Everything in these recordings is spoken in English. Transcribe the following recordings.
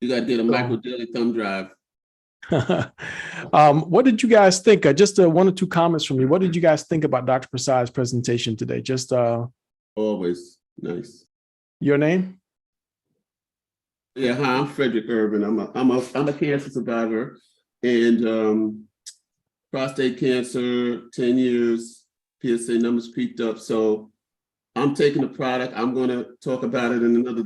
You got to get a Michael Daly thumb drive. What did you guys think? Just one or two comments from you. What did you guys think about Dr. Prasad's presentation today? Just always nice. Your name? Yeah, hi, I'm Frederick Urban. I'm a cancer survivor, and prostate cancer, 10 years, PSA numbers creeped up. So I'm taking the product. I'm going to talk about it in another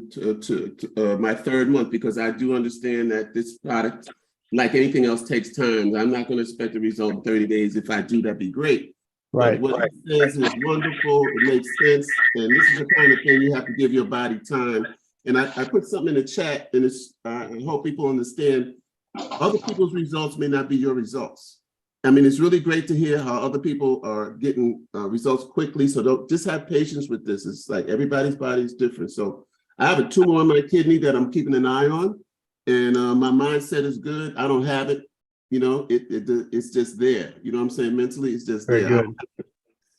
my third month, because I do understand that this product, like anything else, takes time. I'm not going to expect a result in 30 days. If I do, that'd be great. Right. But what he says is wonderful. It makes sense. And this is the kind of thing you have to give your body time. And I put something in the chat, and I hope people understand other people's results may not be your results. I mean, it's really great to hear how other people are getting results quickly. So don't just have patience with this. It's like everybody's body is different. So I have a tumor on my kidney that I'm keeping an eye on, and my mindset is good. I don't have it, you know, it's just there. You know what I'm saying? Mentally, it's just Very there. Good.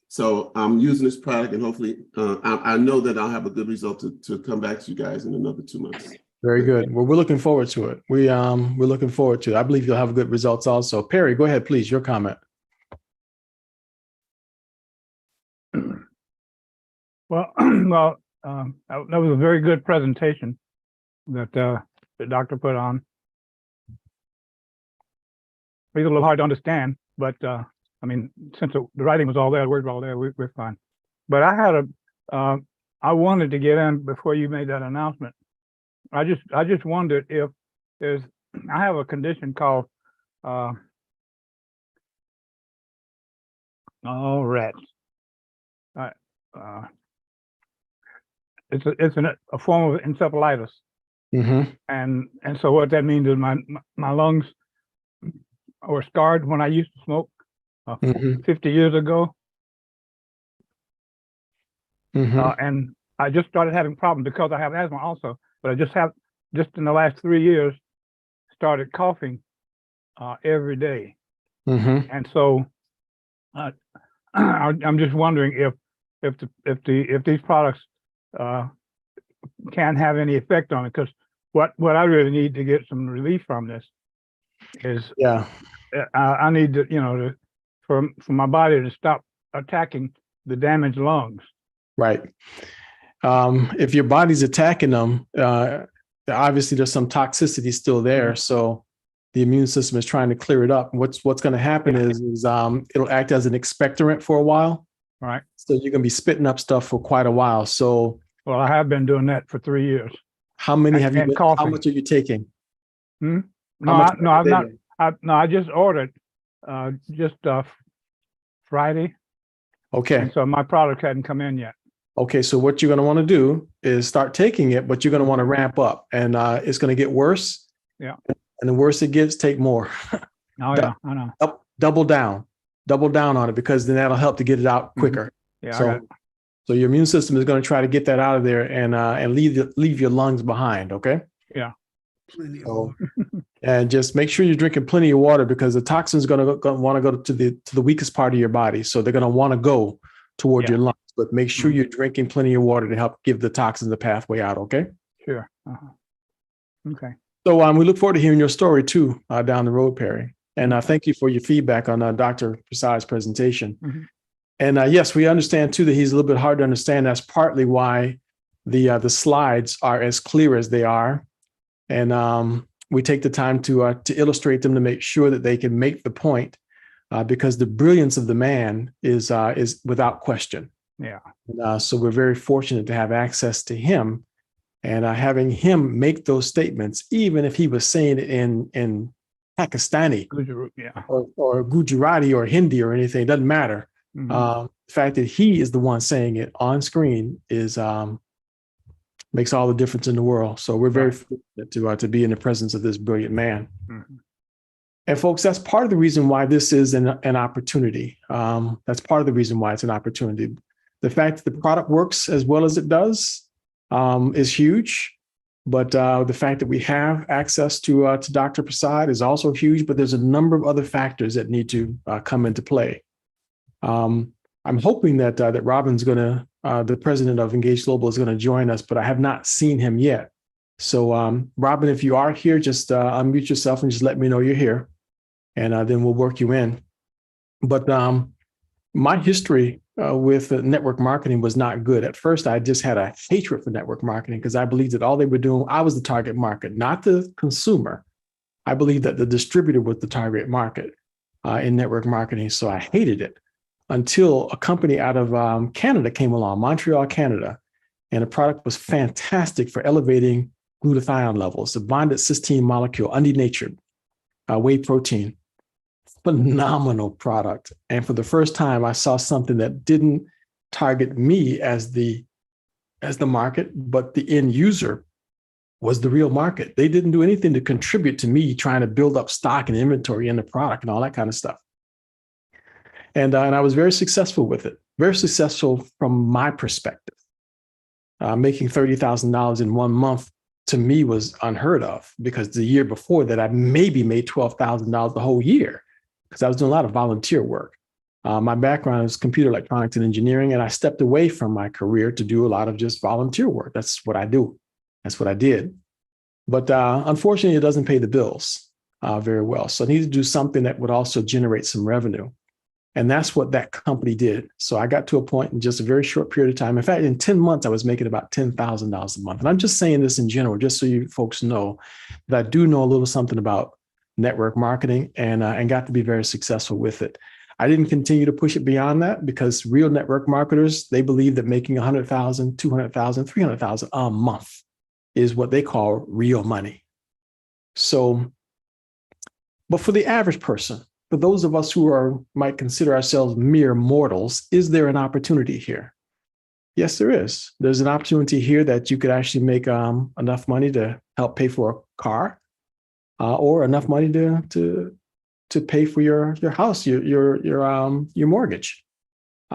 So I'm using this product, and hopefully I know that I'll have a good result to come back to you guys in another 2 months. Very good. Well, we're looking forward to it. We're looking forward to it. I believe you'll have good results also. Perry, go ahead, please. Your comment. Well, that was a very good presentation that the doctor put on. It's a little hard to understand, but I mean, since the writing was all there, the words were all there, we're fine. But I wanted to get in before you made that announcement. I just wondered if I have a condition called rats. It's a form of encephalitis. Mm-hmm. And so what that means is my lungs were scarred when I used to smoke 50 years ago. Mm-hmm. And I just started having problems because I have asthma also, but I just in the last 3 years started coughing every day. Mm-hmm. And so I'm just wondering if these products can have any effect on it, because what I really need to get some relief from this is I need to, for my body to stop attacking the damaged lungs. Right. If your body's attacking them, obviously there's some toxicity still there. So the immune system is trying to clear it up. What's going to happen is it'll act as an expectorant for a while. Right. So you're going to be spitting up stuff for quite a while. So, well, I have been doing that for 3 years. How many have you been? Coughing. How much are you taking? No, I'm not. I just ordered just Friday. Okay. And so my product hadn't come in yet. Okay, so what you're going to want to do is start taking it, but you're going to want to ramp up, and it's going to get worse. Yeah. And the worse it gets, take more. Oh yeah, I know. Double down on it, because then that'll help to get it out quicker. Yeah. So your immune system is going to try to get that out of there and leave your lungs behind. Okay. Yeah. And just make sure you're drinking plenty of water, because the toxins are going to want to go to the weakest part of your body. So they're going to want to go toward your lungs, but make sure you're drinking plenty of water to help give the toxins a pathway out. Okay. Sure. Okay. So we look forward to hearing your story too down the road, Perry. And thank you for your feedback on Dr. Prasad's presentation. Mm-hmm. And yes, we understand too that he's a little bit hard to understand. That's partly why the slides are as clear as they are. And we take the time to illustrate them to make sure that they can make the point, because the brilliance of the man is without question. Yeah. So we're very fortunate to have access to him, and having him make those statements, even if he was saying it in Pakistani or Gujarati or Hindi or anything, it doesn't matter. Mm-hmm. The fact that he is the one saying it on screen is makes all the difference in the world. So we're very fortunate to be in the presence of this brilliant man. Mm-hmm. And folks, that's part of the reason why this is an opportunity. That's part of the reason why it's an opportunity. The fact that the product works as well as it does is huge. But the fact that we have access to Dr. Prasad is also huge. But there's a number of other factors that need to come into play. I'm hoping that Robin's going to, the president of Engage Global, is going to join us, but I have not seen him yet. So, Robin, if you are here, just unmute yourself and just let me know you're here, and then we'll work you in. But my history with network marketing was not good. At first, I just had a hatred for network marketing because I believed that all they were doing, I was the target market, not the consumer. I believed that the distributor was the target market in network marketing. So I hated it until a company out of Canada came along, Montreal, Canada, and the product was fantastic for elevating glutathione levels, the bonded cysteine molecule, undenatured whey protein. Phenomenal product. And for the first time, I saw something that didn't target me as the market, but the end user was the real market. They didn't do anything to contribute to me trying to build up stock and inventory in the product and all that kind of stuff. And I was very successful with it, very successful from my perspective. Making $30,000 in 1 month to me was unheard of, because the year before that, I maybe made $12,000 the whole year, because I was doing a lot of volunteer work. My background is computer electronics and engineering, and I stepped away from my career to do a lot of just volunteer work. That's what I do. That's what I did. But unfortunately, it doesn't pay the bills very well. So I needed to do something that would also generate some revenue. And that's what that company did. So I got to a point in just a very short period of time. In fact, in 10 months, I was making about $10,000 a month. And I'm just saying this in general, just so you folks know that I do know a little something about network marketing, and got to be very successful with it. I didn't continue to push it beyond that, because real network marketers, they believe that making $100,000, $200,000, $300,000 a month is what they call real money. So, but for the average person, for those of us who might consider ourselves mere mortals, is there an opportunity here? Yes, there is. There's an opportunity here that you could actually make enough money to help pay for a car, or enough money to pay for your house, your mortgage.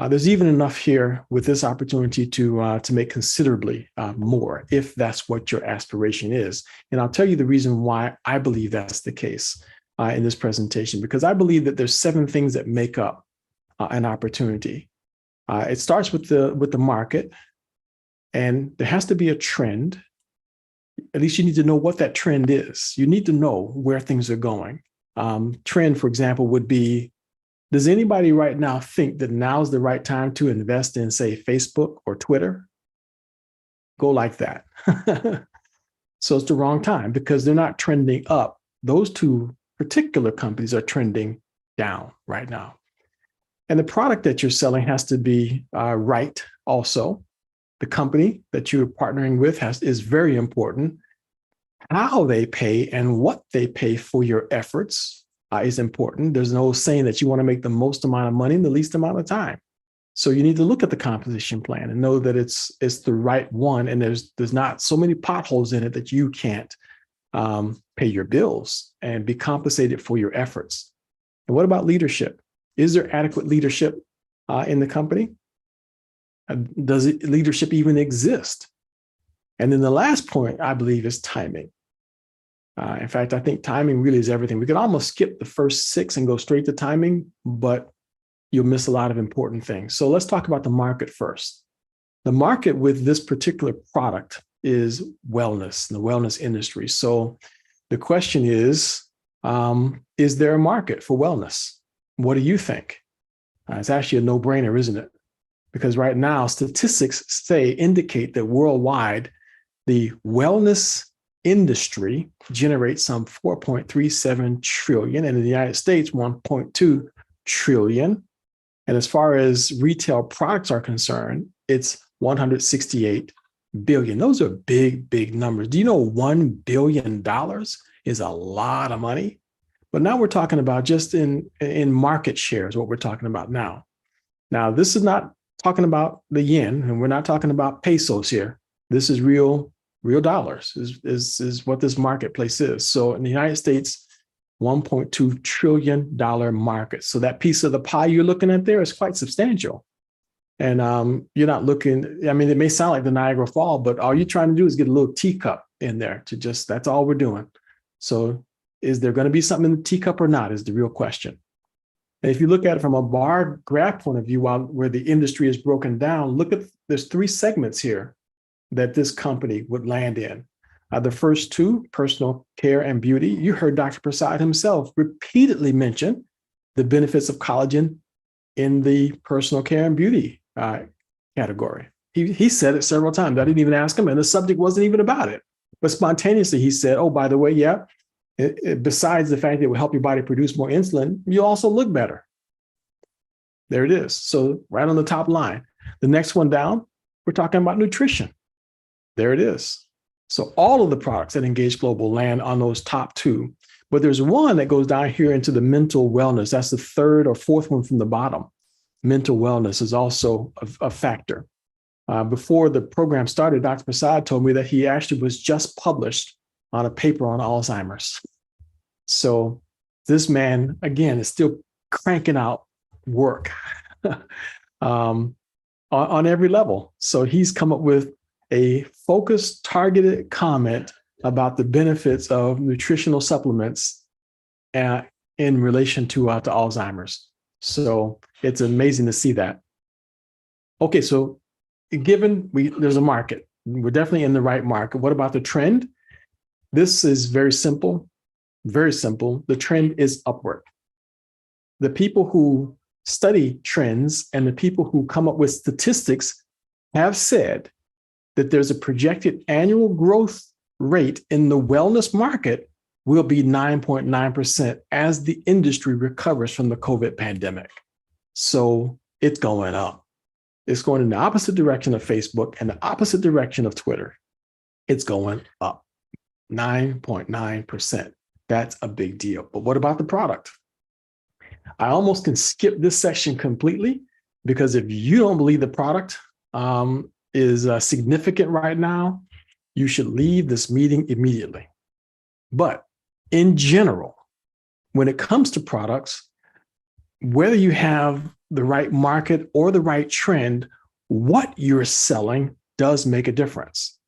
There's even enough here with this opportunity to make considerably more, if that's what your aspiration is. And I'll tell you the reason why I believe that's the case in this presentation, because I believe that there's 7 things that make up an opportunity. It starts with the market, and there has to be a trend. At least you need to know what that trend is. You need to know where things are going. Trend, for example, would be, does anybody right now think that now's the right time to invest in, say, Facebook or Twitter? Go like that. So it's the wrong time, because they're not trending up. Those 2 particular companies are trending down right now. And the product that you're selling has to be right also. The company that you're partnering with is very important. How they pay and what they pay for your efforts is important. There's no saying that you want to make the most amount of money in the least amount of time. So you need to look at the composition plan and know that it's the right one, and there's not so many potholes in it that you can't pay your bills and be compensated for your efforts. And what about leadership? Is there adequate leadership in the company? Does leadership even exist? And then the last point, I believe, is timing. In fact, I think timing really is everything. We could almost skip the first 6 and go straight to timing, but you'll miss a lot of important things. So let's talk about the market first. The market with this particular product is wellness, the wellness industry. So the question is there a market for wellness? What do you think? It's actually a no-brainer, isn't it? Because right now, statistics indicate that worldwide, the wellness industry generates some 4.37 trillion, and in the United States, 1.2 trillion. And as far as retail products are concerned, it's 168 billion. Those are big, big numbers. Do you know $1 billion is a lot of money? But now we're talking about just in market shares, what we're talking about now. Now, this is not talking about the yen, and we're not talking about pesos here. This is real dollars is what this marketplace is. So in the United States, $1.2 trillion market. So that piece of the pie you're looking at there is quite substantial. And you're not looking, I mean, it may sound like the Niagara Fall, but all you're trying to do is get a little teacup in there that's all we're doing. So is there going to be something in the teacup or not is the real question. And if you look at it from a bar graph point of view, where the industry is broken down, there's 3 segments here that this company would land in. The first two, personal care and beauty, you heard Dr. Prasad himself repeatedly mention the benefits of collagen in the personal care and beauty category. He said it several times. I didn't even ask him, and the subject wasn't even about it. But spontaneously, he said, oh, by the way, yeah, besides the fact that it will help your body produce more insulin, you also look better. There it is. So right on the top line. The next one down, we're talking about nutrition. There it is. So all of the products that Engage Global land on those top two. But there's one that goes down here into the mental wellness. That's the third or fourth one from the bottom. Mental wellness is also a factor. Before the program started, Dr. Prasad told me that he actually was just published on a paper on Alzheimer's. So this man, again, is still cranking out work on every level. So he's come up with a focused, targeted comment about the benefits of nutritional supplements in relation to Alzheimer's. So it's amazing to see that. Okay, so given there's a market, we're definitely in the right market. What about the trend? This is very simple, very simple. The trend is upward. The people who study trends and the people who come up with statistics have said that there's a projected annual growth rate in the wellness market will be 9.9% as the industry recovers from the COVID pandemic. So it's going up. It's going in the opposite direction of Facebook and the opposite direction of Twitter. It's going up 9.9%. That's a big deal. But what about the product? I almost can skip this section completely because if you don't believe the product is significant right now, you should leave this meeting immediately. But in general, when it comes to products, whether you have the right market or the right trend, what you're selling does make a difference.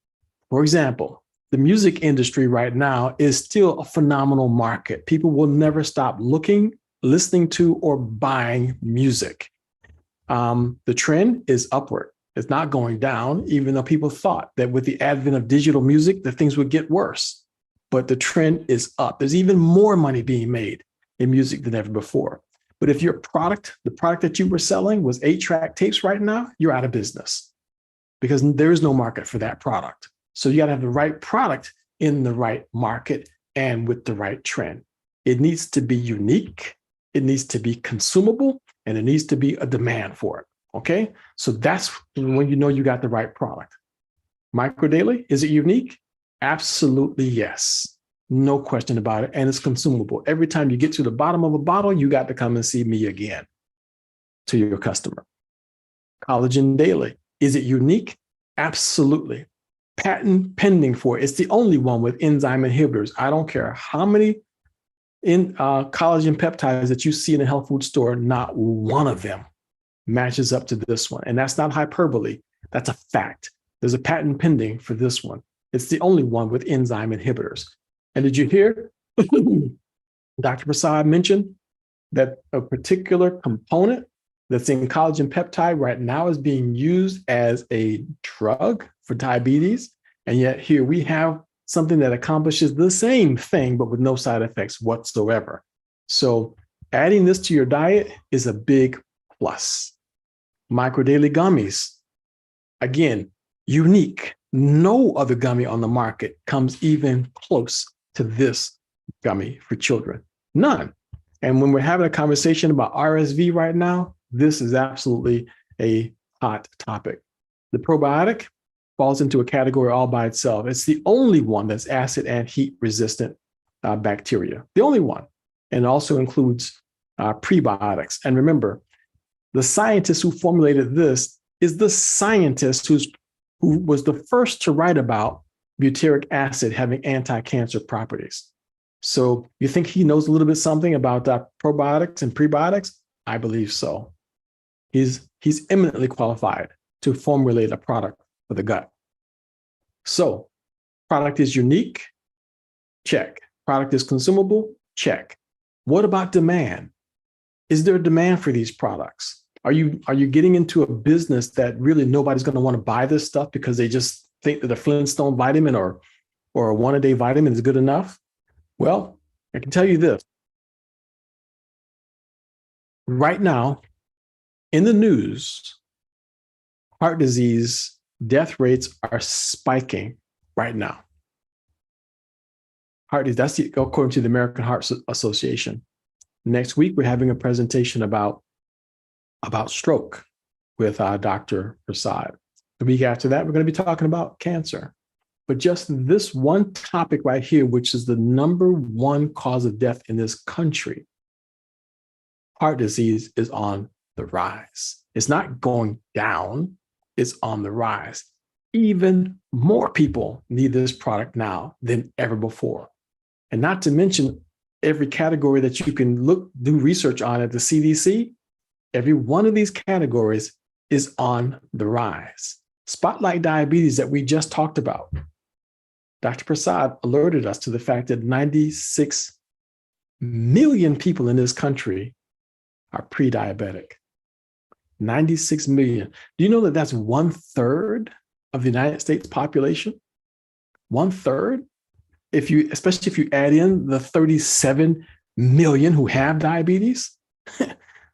For example, the music industry right now is still a phenomenal market. People will never stop looking, listening to, or buying music. The trend is upward. It's not going down, even though people thought that with the advent of digital music, that things would get worse. But the trend is up. There's even more money being made in music than ever before. But if your product, the product that you were selling was 8-track tapes right now, you're out of business because there is no market for that product. So you got to have the right product in the right market and with the right trend. It needs to be unique. It needs to be consumable, and it needs to be a demand for it. Okay, so that's when you know you got the right product. Micro Daily, is it unique? Absolutely yes. No question about it. And it's consumable. Every time you get to the bottom of a bottle, you got to come and see me again to your customer. Collagen Daily, is it unique? Absolutely. Patent pending for it. It's the only one with enzyme inhibitors. I don't care how many collagen peptides that you see in a health food store, not one of them matches up to this one. And that's not hyperbole. That's a fact. There's a patent pending for this one. It's the only one with enzyme inhibitors. And did you hear Dr. Prasad mention that a particular component that's in collagen peptide right now is being used as a drug for diabetes? And yet here we have something that accomplishes the same thing, but with no side effects whatsoever. So adding this to your diet is a big plus. Micro Daily gummies, again, unique. No other gummy on the market comes even close to this gummy for children. None. And when we're having a conversation about RSV right now, this is absolutely a hot topic. The probiotic falls into a category all by itself. It's the only one that's acid and heat resistant bacteria, the only one. And it also includes prebiotics. And remember, the scientist who formulated this is the scientist who was the first to write about butyric acid having anti-cancer properties. So you think he knows a little bit something about probiotics and prebiotics? I believe so. He's eminently qualified to formulate a product for the gut. So product is unique? Check. Product is consumable? Check. What about demand? Is there a demand for these products? Are you getting into a business that really nobody's going to want to buy this stuff because they just think that a Flintstone vitamin or or a one-a-day vitamin is good enough? Well, I can tell you this. Right now, in the news, heart disease death rates are spiking right now. Heart disease, that's according to the American Heart Association. Next week, we're having a presentation about stroke with Dr. Prasad. The week after that, we're going to be talking about cancer. But just this one topic right here, which is the number one cause of death in this country, heart disease is on the rise. It's not going down, it's on the rise. Even more people need this product now than ever before. And not to mention every category that you can do research on at the CDC, every one of these categories is on the rise. Spotlight diabetes that we just talked about. Dr. Prasad alerted us to the fact that 96 million people in this country are pre-diabetic. 96 million. Do you know that that's 1/3 of the United States population? 1/3? Especially if you add in the 37 million who have diabetes.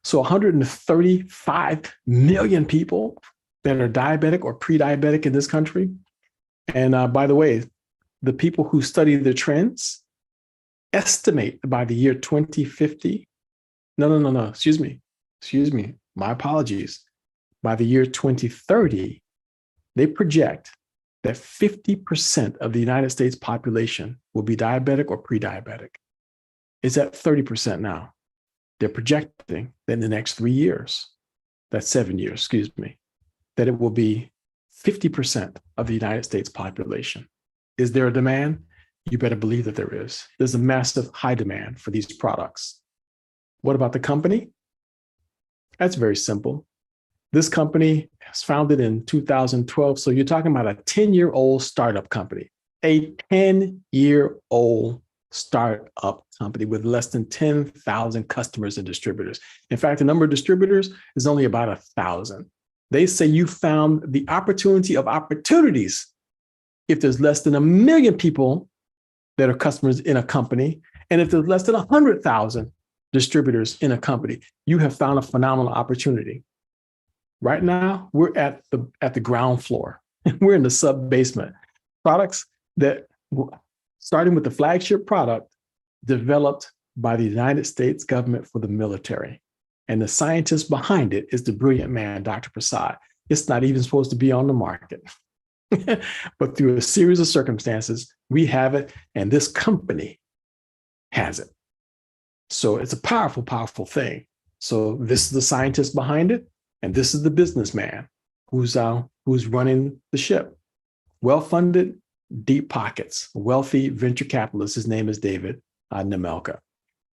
So 135 million people that are diabetic or pre-diabetic in this country. And by the way, the people who study the trends estimate by the year 2050. No. Excuse me. My apologies. By the year 2030, they project that 50% of the United States population will be diabetic or pre-diabetic. It's at 30% now. They're projecting that in the next 3 years, that's 7 years, excuse me, that it will be 50% of the United States population. Is there a demand? You better believe that there is. There's a massive high demand for these products. What about the company? That's very simple. This company was founded in 2012. So you're talking about a 10-year-old startup company, a 10-year-old startup company with less than 10,000 customers and distributors. In fact, the number of distributors is only about 1,000. They say you found the opportunity of opportunities if there's less than 1 million people that are customers in a company, and if there's less than 100,000 distributors in a company, you have found a phenomenal opportunity. Right now, we're at the ground floor. We're in the sub-basement. Products that, starting with the flagship product, developed by the United States government for the military. And the scientist behind it is the brilliant man, Dr. Prasad. It's not even supposed to be on the market. But through a series of circumstances, we have it, and this company has it. So it's a powerful, powerful thing. So this is the scientist behind it, and this is the businessman who's running the ship. Well-funded, deep pockets, wealthy venture capitalist. His name is David Nemelka.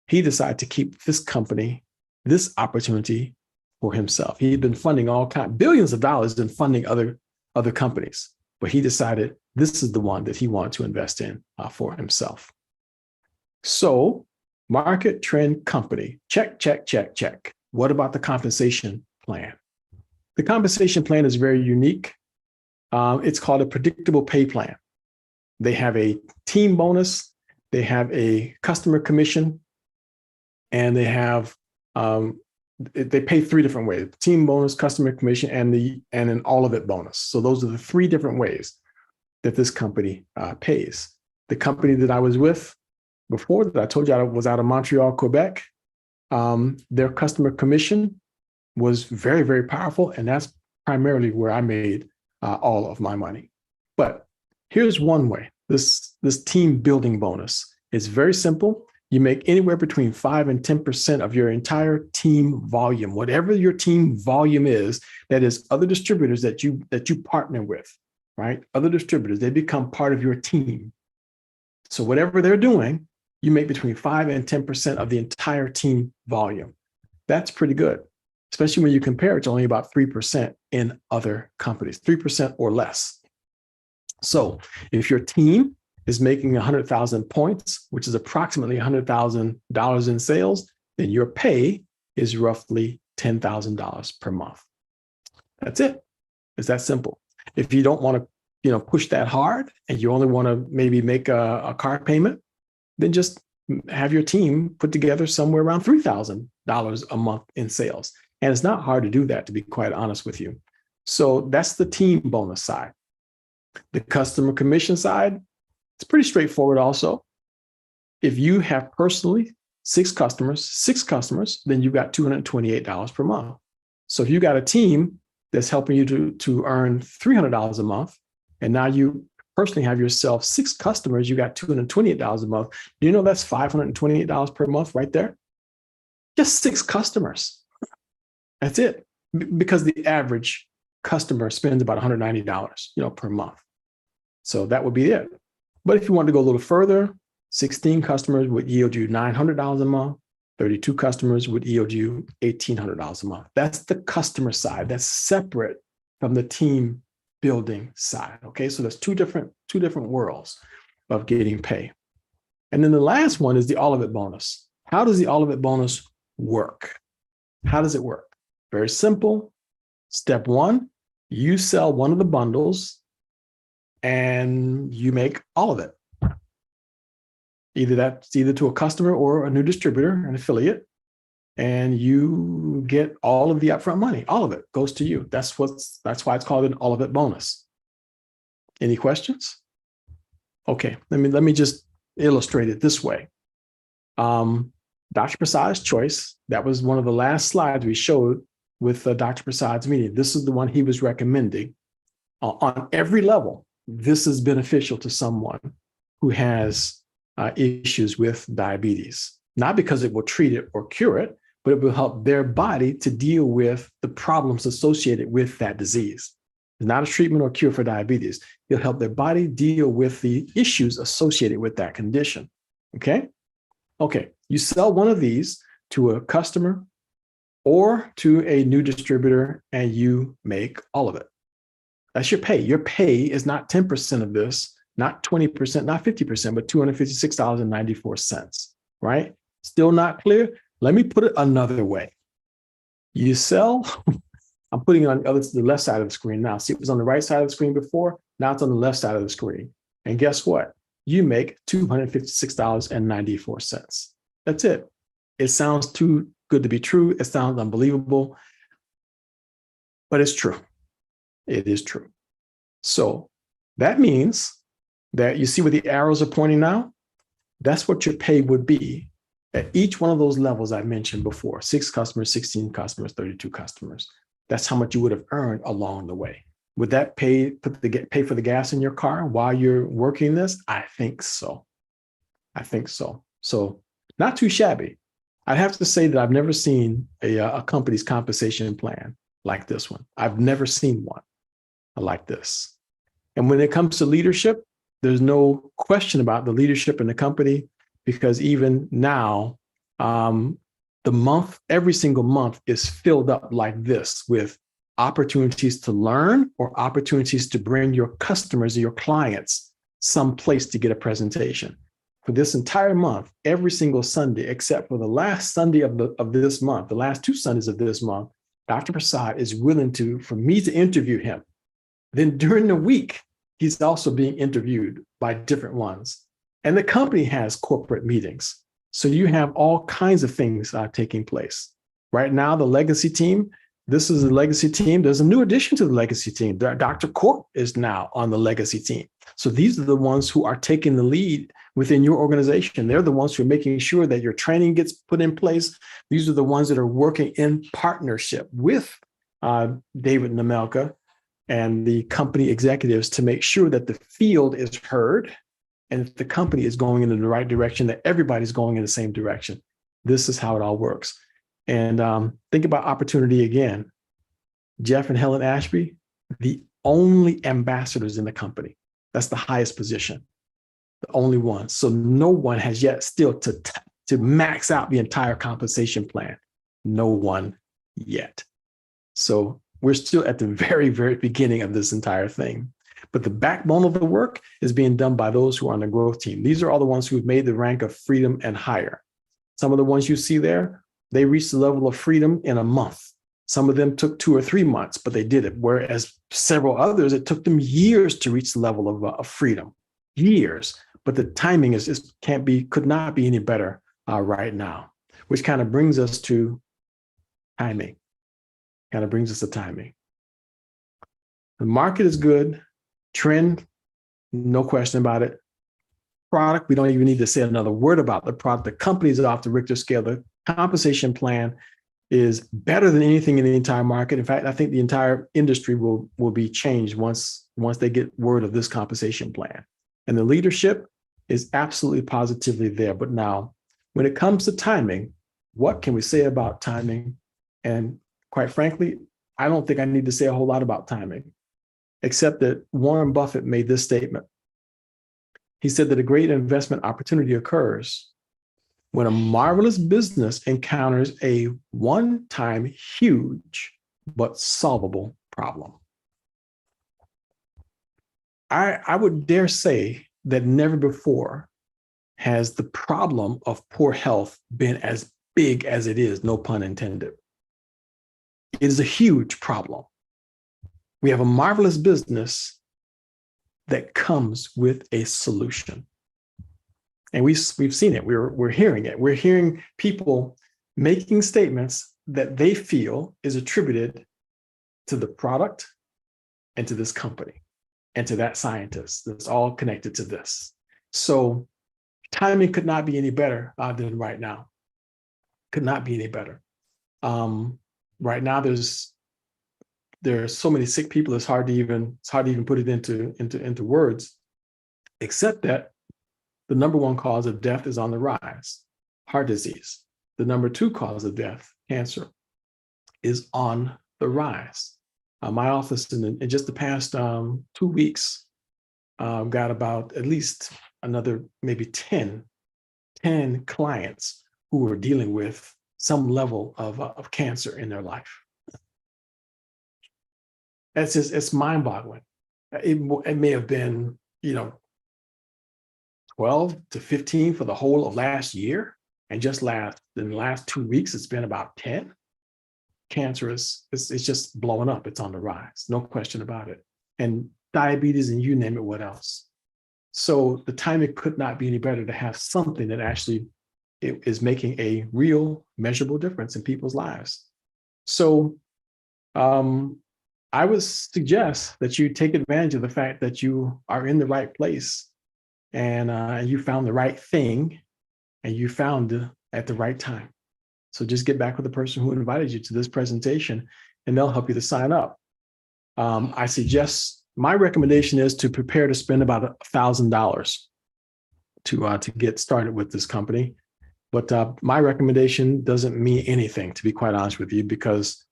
He decided to keep this company, this opportunity for himself. He had been funding billions of dollars in funding other companies, but he decided this is the one that he wanted to invest in for himself. So, market trend company, check, check, check, check. What about the compensation plan? The compensation plan is very unique. It's called a predictable pay plan. They have a team bonus, they have a customer commission, and they have they pay 3 different ways: team bonus, customer commission, and an all of it bonus. So those are the 3 different ways that this company pays. The company that I was with before, that I told you I was out of Montreal, Quebec, their customer commission was very, very powerful, and that's primarily where I made all of my money. But here's one way. This team building bonus is very simple. You make anywhere between 5 and 10% of your entire team volume, whatever your team volume is, that is other distributors that you partner with, right? Other distributors, they become part of your team. So whatever they're doing, you make between 5 and 10% of the entire team volume. That's pretty good, especially when you compare it to only about 3% in other companies, 3% or less. So if your team is making 100,000 points, which is approximately $100,000 in sales, then your pay is roughly $10,000 per month. That's it. It's that simple. If you don't want to push that hard and you only want to maybe make a car payment, then just have your team put together somewhere around $3,000 a month in sales. And it's not hard to do that, to be quite honest with you. So that's the team bonus side. The customer commission side, it's pretty straightforward also. If you have personally six customers, then you've got $228 per month. So if you got a team that's helping you to earn $300 a month, and now you personally have yourself six customers, you got $228 a month. Do you know that's $528 per month right there? Just six customers. That's it. Because the average customer spends about $190, per month. So that would be it. But if you want to go a little further, 16 customers would yield you $900 a month. 32 customers would yield you $1,800 a month. That's the customer side. That's separate from the team building side. Okay, so there's two different worlds of getting pay. And then the last one is the all of it bonus. How does the all of it bonus work? How does it work? Very simple. Step one, you sell one of the bundles and you make all of it. Either to a customer or a new distributor, an affiliate, and you get all of the upfront money. All of it goes to you. That's why it's called an all of it bonus. Any questions? Okay, let me just illustrate it this way. Dr. Prasad's choice, that was one of the last slides we showed with Dr. Prasad's meeting. This is the one he was recommending. On every level, this is beneficial to someone who has issues with diabetes, not because it will treat it or cure it, but it will help their body to deal with the problems associated with that disease. It's not a treatment or cure for diabetes. It'll help their body deal with the issues associated with that condition. Okay? Okay, you sell one of these to a customer or to a new distributor and you make all of it. That's your pay. Your pay is not 10% of this, not 20%, not 50%, but $256.94, right? Still not clear? Let me put it another way. You sell, I'm putting it on the left side of the screen now. See, it was on the right side of the screen before, now it's on the left side of the screen. And guess what? You make $256.94. That's it. It sounds too good to be true. It sounds unbelievable, but it's true. It is true. So that means that you see where the arrows are pointing now? That's what your pay would be at each one of those levels I mentioned before. 6 customers, 16 customers, 32 customers. That's how much you would have earned along the way. Would that pay for the gas in your car while you're working this? I think so. So not too shabby. I'd have to say that I've never seen a company's compensation plan like this one. I've never seen one like this. And when it comes to leadership, there's no question about the leadership in the company, because even now, every single month is filled up like this with opportunities to learn or opportunities to bring your customers or your clients someplace to get a presentation. For this entire month, every single Sunday, except for the last Sunday of this month, the last 2 Sundays of this month, Dr. Prasad is willing for me to interview him. Then during the week, he's also being interviewed by different ones. And the company has corporate meetings. So you have all kinds of things taking place. Right now, the legacy team, this is a legacy team. There's a new addition to the legacy team. Dr. Corp is now on the legacy team. So these are the ones who are taking the lead within your organization. They're the ones who are making sure that your training gets put in place. These are the ones that are working in partnership with David Nemelka and the company executives to make sure that the field is heard and if the company is going in the right direction, that everybody's going in the same direction. This is how it all works. And think about opportunity again. Jeff and Helen Ashby, the only ambassadors in the company. That's the highest position, the only one. So no one has yet still to max out the entire compensation plan. No one yet. So we're still at the very, very beginning of this entire thing. But the backbone of the work is being done by those who are on the growth team. These are all the ones who've made the rank of freedom and higher. Some of the ones you see there, they reached the level of freedom in a month. Some of them took 2 or 3 months, but they did it. Whereas several others, it took them years to reach the level of freedom, years. But the timing could not be any better right now, which kind of brings us to timing. The market is good. Trend, no question about it. Product, we don't even need to say another word about the product. The company's off the Richter scale. The compensation plan is better than anything in the entire market. In fact, I think the entire industry will be changed once they get word of this compensation plan. And the leadership is absolutely positively there. But now, when it comes to timing, what can we say about timing? And quite frankly, I don't think I need to say a whole lot about timing, except that Warren Buffett made this statement. He said that a great investment opportunity occurs when a marvelous business encounters a one-time huge but solvable problem. I would dare say that never before has the problem of poor health been as big as it is, no pun intended. It is a huge problem. We have a marvelous business that comes with a solution. And we've seen it. We're hearing it. We're hearing people making statements that they feel is attributed to the product and to this company and to that scientist. That's all connected to this. So timing could not be any better than right now. Could not be any better. Right now, there are so many sick people. It's hard to even put it into words, except that the number one cause of death is on the rise, heart disease. The number 2 cause of death, cancer, is on the rise. My office in just the past 2 weeks got about at least another maybe 10 clients who were dealing with some level of cancer in their life. It's mind-boggling. It may have been, 12 to 15 for the whole of last year. And just in the last 2 weeks, it's been about 10. Cancer it's just blowing up. It's on the rise, no question about it. And diabetes and you name it, what else? So the timing could not be any better to have something that actually is making a real measurable difference in people's lives. So I would suggest that you take advantage of the fact that you are in the right place and you found the right thing and you found it at the right time. So just get back with the person who invited you to this presentation and they'll help you to sign up. I suggest, my recommendation is to prepare to spend about $1,000 to get started with this company. But my recommendation doesn't mean anything, to be quite honest with you, because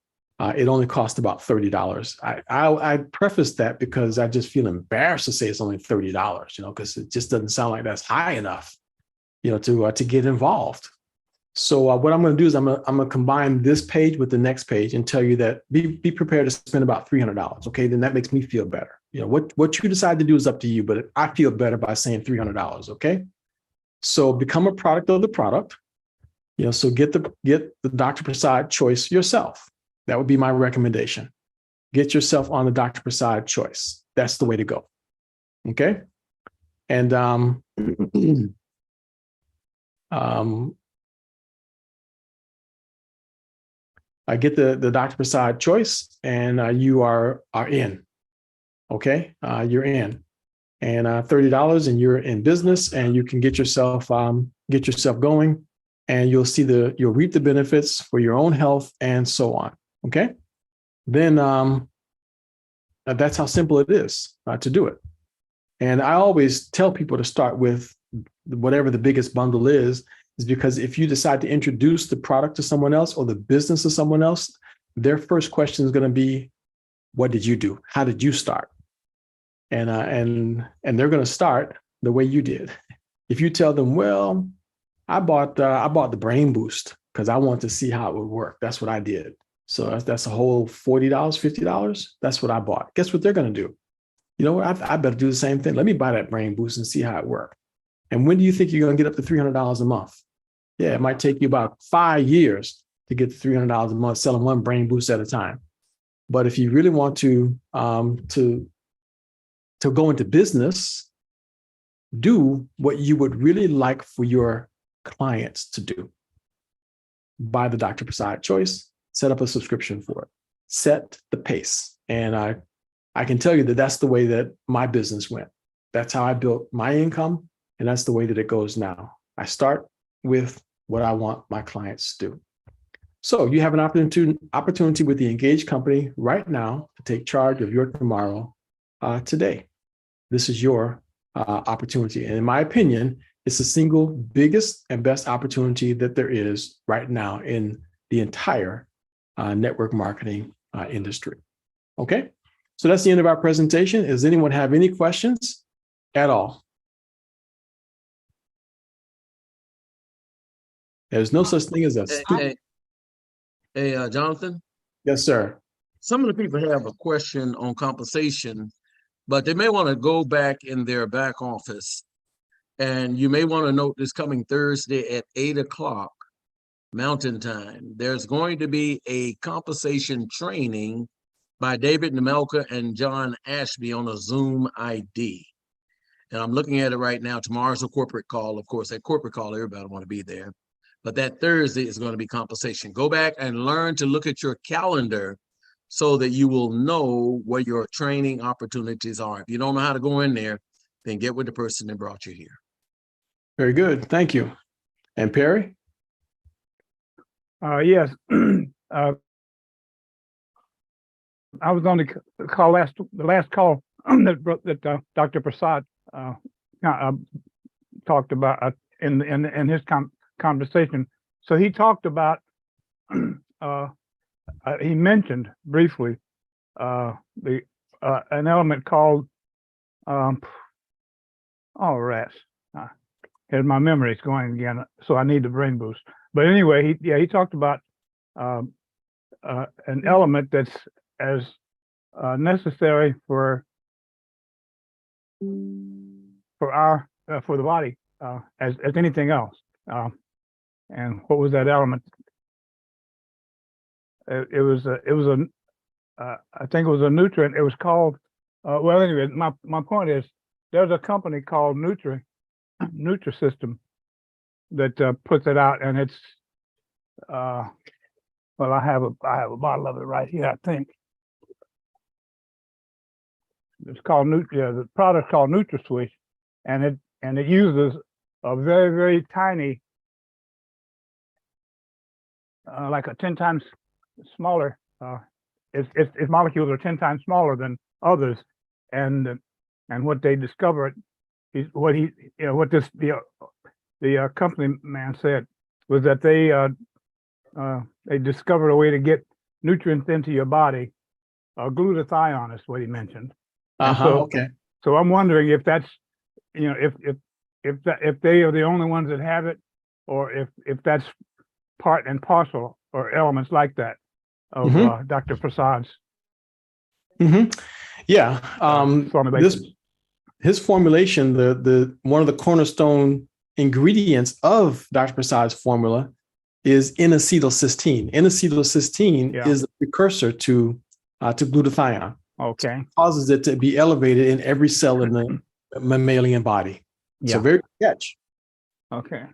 it only cost about $30. I preface that because I just feel embarrassed to say it's only $30, because it just doesn't sound like that's high enough, to get involved. So what I'm going to do is I'm going to combine this page with the next page and tell you that be prepared to spend about $300. Okay, then that makes me feel better. What you decide to do is up to you, but I feel better by saying $300. Okay, so become a product of the product. So get the Dr. Prasad choice yourself. That would be my recommendation. Get yourself on the Dr. Prasad choice. That's the way to go. Okay, and I get the Dr. Prasad choice, and you are in. Okay, you're in, and $30, and you're in business, and you can get yourself going, and you'll reap the benefits for your own health and so on. Okay, then that's how simple it is to do it. And I always tell people to start with whatever the biggest bundle is because if you decide to introduce the product to someone else or the business to someone else, their first question is going to be, what did you do? How did you start? And they're going to start the way you did. If you tell them, well, I bought the Brain Boost because I wanted to see how it would work. That's what I did. So that's a whole $40, $50. That's what I bought. Guess what they're going to do? You know what? I better do the same thing. Let me buy that Brain Boost and see how it works. And when do you think you're going to get up to $300 a month? Yeah, it might take you about 5 years to get $300 a month selling one brain boost at a time. But if you really want to go into business, do what you would really like for your clients to do. Buy the Dr. Prasad Choice, set up a subscription for it, set the pace. And I can tell you that that's the way that my business went. That's how I built my income. And that's the way that it goes now. I start with what I want my clients to do. So you have an opportunity with the Engaged company right now to take charge of your tomorrow today. This is your opportunity. And in my opinion, it's the single biggest and best opportunity that there is right now in the entire network marketing industry. Okay, so that's the end of our presentation. Does anyone have any questions at all? There's no such thing as a Hey, Jonathan, Yes, sir. some of the people have a question on compensation, but they may want to go back in their back office. And you may want to note this coming Thursday at 8 o'clock Mountain Time. There's going to be a compensation training by David Nemelka and John Ashby on a Zoom ID. And I'm looking at it right now. Tomorrow's a corporate call. Of course, at corporate call, everybody want to be there. But that Thursday is going to be compensation. Go back and learn to look at your calendar so that you will know what your training opportunities are. If you don't know how to go in there, then get with the person that brought you here. Very good. Thank you. And Perry? Yes. I was on the call the last call that Dr. Prasad talked about in his conversation. So he talked about, he mentioned briefly an element called, rats. And my memory is going again, so I need the brain boost. But anyway, he talked about an element that's as necessary for the body as anything else. And what was that element? I think it was a nutrient. It was called. Well, anyway, my point is, there's a company called Nutrisystem that puts it out, and it's well, I have a bottle of it right here, I think. It's called the product called NutraSwish, and it uses a very, very tiny, like a 10 times smaller. Its molecules are 10 times smaller than others, and what they discovered is what the company man said was that they discovered a way to get nutrients into your body. Glutathione is what he mentioned. Okay. So I'm wondering if that's, if they are the only ones that have it, or if that's part and parcel or elements like that of Dr. Prasad's. Yeah. Formulation. His formulation, the one of the cornerstone ingredients of Dr. Prasad's formula is N-acetylcysteine. N-acetylcysteine is a precursor to glutathione. Okay. It causes it to be elevated in every cell in the mammalian body. Yeah. So very good catch. Okay.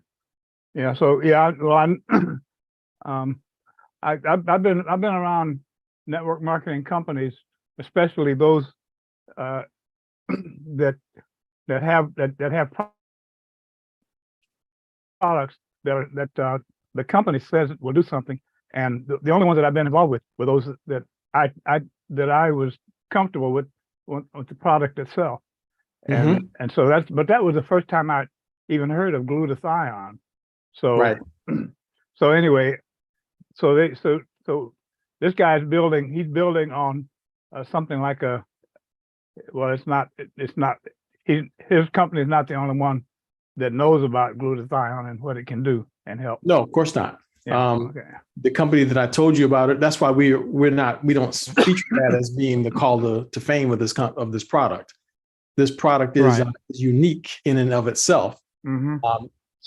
Yeah. So I've been around network marketing companies, especially those that have products that the company says it will do something, and the only ones that I've been involved with were those that I was comfortable with the product itself, and so that was the first time I even heard of glutathione. So right. So anyway, so this guy's building. He's building on something like a. Well, it's not. His company is not the only one that knows about glutathione and what it can do and help. No, of course not. Yeah, The company that I told you about it. That's why we don't feature that as being the call to fame of this product. This product is unique in and of itself.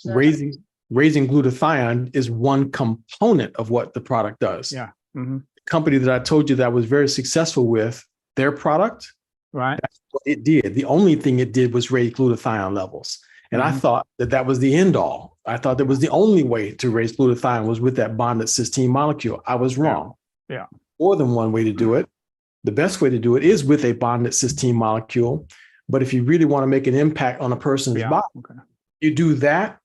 Raising raising glutathione is one component of what the product does. Yeah. Hmm. The company that I told you that I was very successful with, their product, Right. that's what it did. The only thing it did was raise glutathione levels. And I Mhm. thought that was the end all. I thought that was the only way to raise glutathione was with that bonded cysteine molecule. I was wrong. Yeah. More than one way to do it. The best way to do it is with a bonded cysteine molecule. But if you really want to make an impact on a person's Yeah. body, Okay. you do that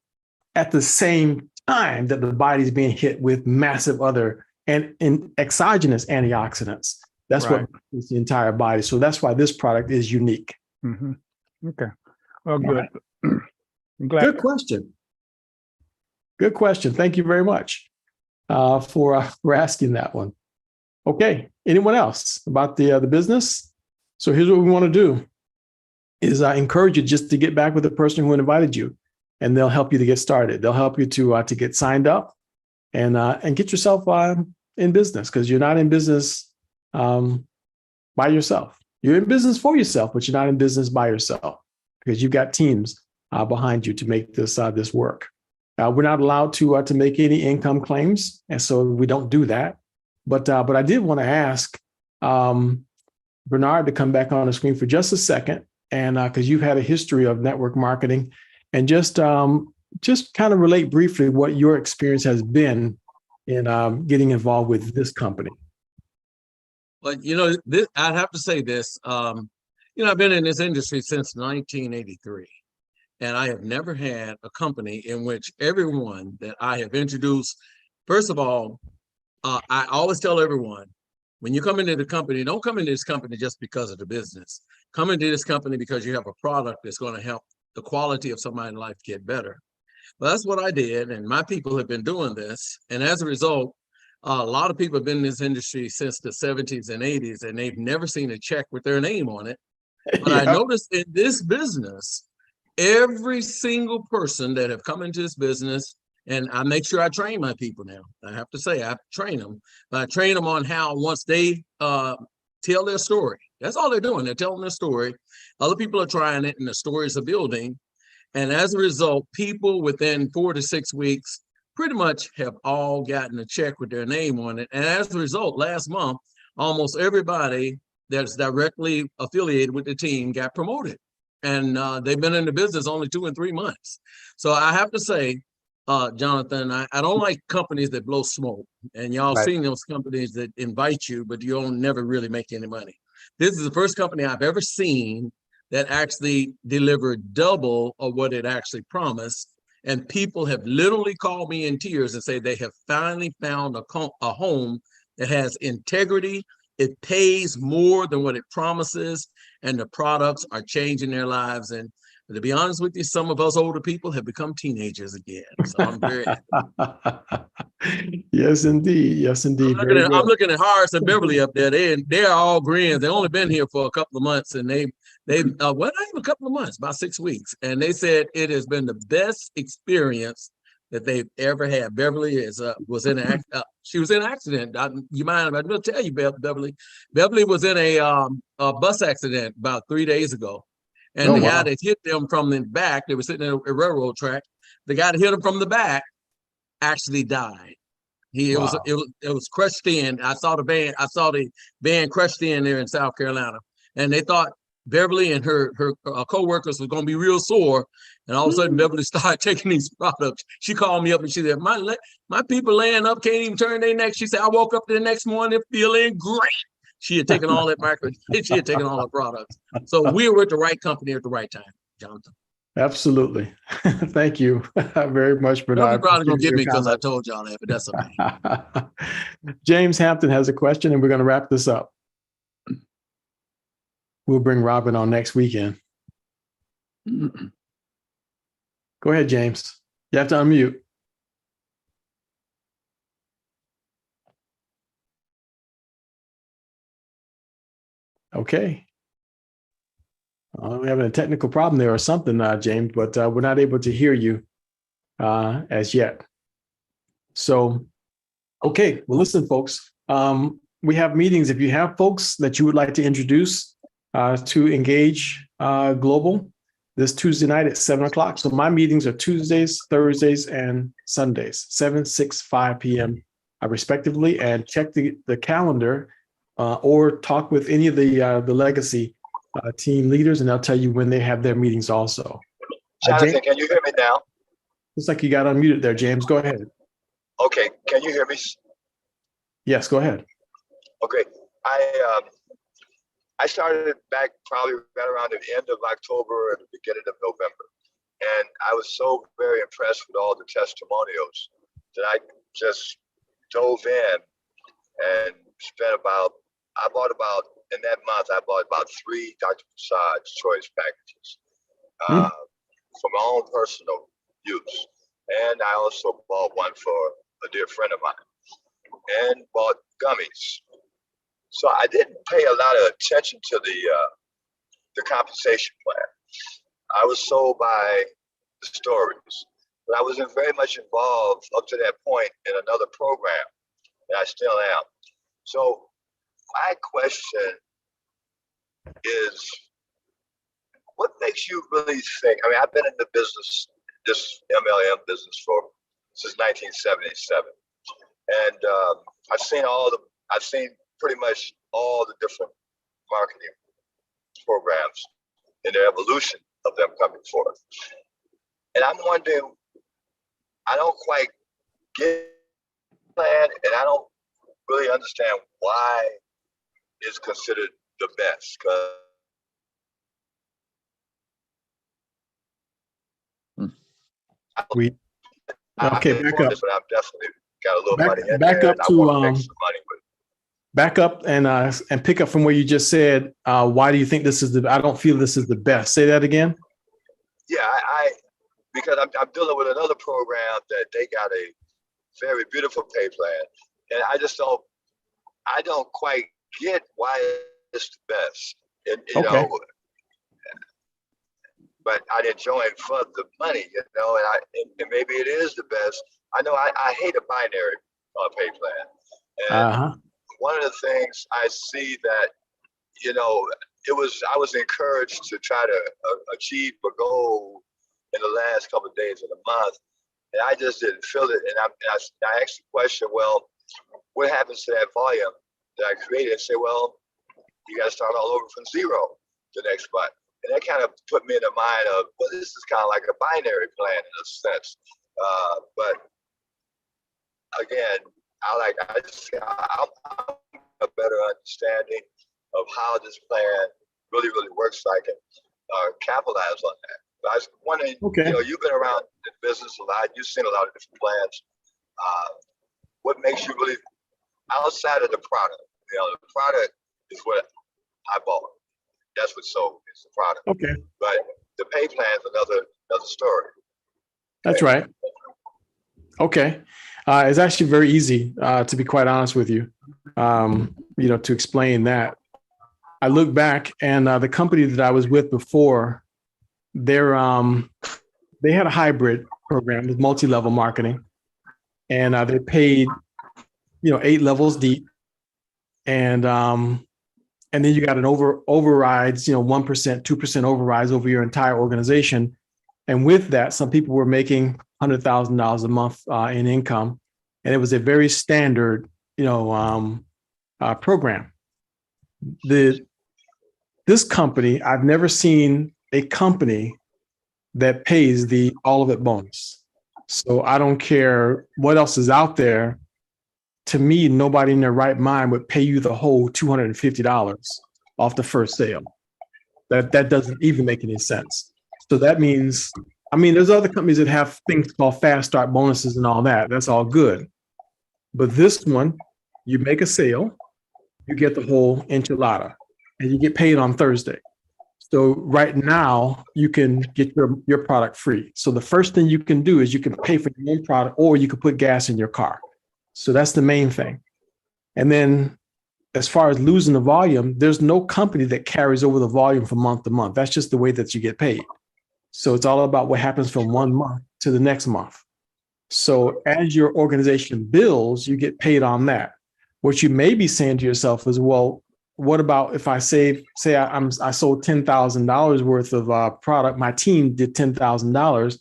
at the same time that the body's being hit with massive other and exogenous antioxidants. That's Right. what is the entire body. So that's why this product is unique. Hmm. Okay. Well, All good. right. I'm glad. Good question. Good question. Thank you very much for asking that one. Okay. Anyone else about the business? So here's what we want to do: is I encourage you just to get back with the person who invited you, and they'll help you to get started. They'll help you to get signed up and get yourself in business, because you're not in business by yourself. You're in business for yourself, but you're not in business by yourself, because you've got teams behind you to make this work. We're not allowed to make any income claims, and so we don't do that. But I did want to ask Bernard to come back on the screen for just a second, and because you've had a history of network marketing, and just kind of relate briefly what your experience has been in getting involved with this company. But this, I'd have to say this. I've been in this industry since 1983, and I have never had a company in which everyone that I have introduced. First of all, I always tell everyone, when you come into the company, don't come into this company just because of the business. Come into this company because you have a product that's going to help the quality of somebody's life get better. Well, that's what I did, and my people have been doing this. And as a result, a lot of people have been in this industry since the 70s and 80s, and they've never seen a check with their name on it. But I noticed in this business, every single person that have come into this business, and I make sure I train my people now. I have to say, I train them. But I train them on how, once they tell their story, that's all they're doing. They're telling their story. Other people are trying it, and the stories are building. And as a result, people within 4 to 6 weeks pretty much have all gotten a check with their name on it. And as a result, last month, almost everybody that's directly affiliated with the team got promoted. And they've been in the business only 2 and 3 months. So I have to say, Jonathan, I don't like companies that blow smoke. And y'all seen those companies that invite you, but you don't never really make any money. This is the first company I've ever seen that actually delivered double of what it actually promised. And people have literally called me in tears and say they have finally found a home that has integrity. It pays more than what it promises, and the products are changing their lives. And to be honest with you, some of us older people have become teenagers again. So I'm very happy. Yes, indeed. Yes, indeed. I'm looking at Horace and Beverly up there. They're all grins. They've only been here for a couple of months, and they've not even a couple of months, about 6 weeks. And they said it has been the best experience that they've ever had. Beverly was in an she was in an accident. You mind? I'm going to tell you, Beverly. Beverly was in a bus accident about 3 days ago. And the guy that hit them from the back, they were sitting in a railroad track. The guy that hit him from the back actually died. It was crushed in. I saw the van crushed in there in South Carolina, and they thought Beverly and her co-workers were going to be real sore. And all of a sudden, Beverly started taking these products. She called me up and she said, "My people laying up can't even turn their neck." She said, "I woke up the next morning feeling great." She had taken all that she had taken all the products. So we were at the right company at the right time, Jonathan. Absolutely. Thank you very much, Bernard. You're probably going to get me because I told y'all that, but that's okay. James Hampton has a question, and we're going to wrap this up. We'll bring Robin on next weekend. Go ahead, James. You have to unmute. Okay. We're having a technical problem there or something, James, but we're not able to hear you as yet. So, okay. Well, listen, folks, we have meetings. If you have folks that you would like to introduce to Engage Global, this Tuesday night at 7 o'clock. So my meetings are Tuesdays, Thursdays, and Sundays, 7, 6, 5 p.m. Respectively, and check the calendar or talk with any of the legacy team leaders, and they'll tell you when they have their meetings also. Jonathan, James, can you hear me now? looks like you got unmuted there, James. Go ahead. Okay, can you hear me? Yes, go ahead. Okay, I started back probably right around the end of October and the beginning of November. And I was so very impressed with all the testimonials that I just dove in and spent in that month, I bought about 3 Dr. Prasad's choice packages for my own personal use. And I also bought one for a dear friend of mine and bought gummies. So I didn't pay a lot of attention to the compensation plan. I was sold by the stories, but I wasn't very much involved up to that point in another program, and I still am. So my question is, what makes you really think? I mean, I've been in the business, this MLM business since 1977, and I've seen pretty much all the different marketing programs and the evolution of them coming forth. And I'm wondering, I don't quite get the plan, and I don't really understand why it's considered the best. Okay, back up. But I've definitely got a little money in Back there, up and I to want to make some money with it. back up and pick up from where you just said. Why do you think this is I don't feel this is the best. Say that again. Yeah, because I'm dealing with another program that they got a very beautiful pay plan, and I don't quite get why it's the best. And you Okay. know, but I join for the money, and maybe it is the best. I know I hate a binary pay plan, and one of the things I see that, I was encouraged to try to achieve a goal in the last couple of days of the month, and I just didn't feel it. And I asked the question, well, what happens to that volume that I created? And say, well, you got to start all over from zero the next month. And that kind of put me in the mind of, well, this is kind of like a binary plan in a sense. But again, I'm a better understanding of how this plan really works, so I can capitalize on that. But I was wondering, you've been around the business a lot, you've seen a lot of different plans. What makes you really, outside of the product, the product is what I bought. That's what sold me, is the product. Okay. But the pay plan is another story. That's right. Okay. It's actually very easy, to be quite honest with you, to explain that. I look back, and the company that I was with before, they had a hybrid program with multi-level marketing, and they paid, 8 levels deep, and then you got an overrides, 1%, 2% overrides over your entire organization. And with that, some people were making $100,000 a month in income, and it was a very standard, program. This company, I've never seen a company that pays the all of it bonus. So I don't care what else is out there. To me, nobody in their right mind would pay you the whole $250 off the first sale. That doesn't even make any sense. So that means, there's other companies that have things called fast start bonuses and all that. That's all good. But this one, you make a sale, you get the whole enchilada, and you get paid on Thursday. So right now, you can get your product free. So the first thing you can do is you can pay for your own product, or you can put gas in your car. So that's the main thing. And then as far as losing the volume, there's no company that carries over the volume from month to month. That's just the way that you get paid. So it's all about what happens from one month to the next month. So as your organization builds, you get paid on that. What you may be saying to yourself is, well, what about if I say I sold $10,000 worth of product, my team did $10,000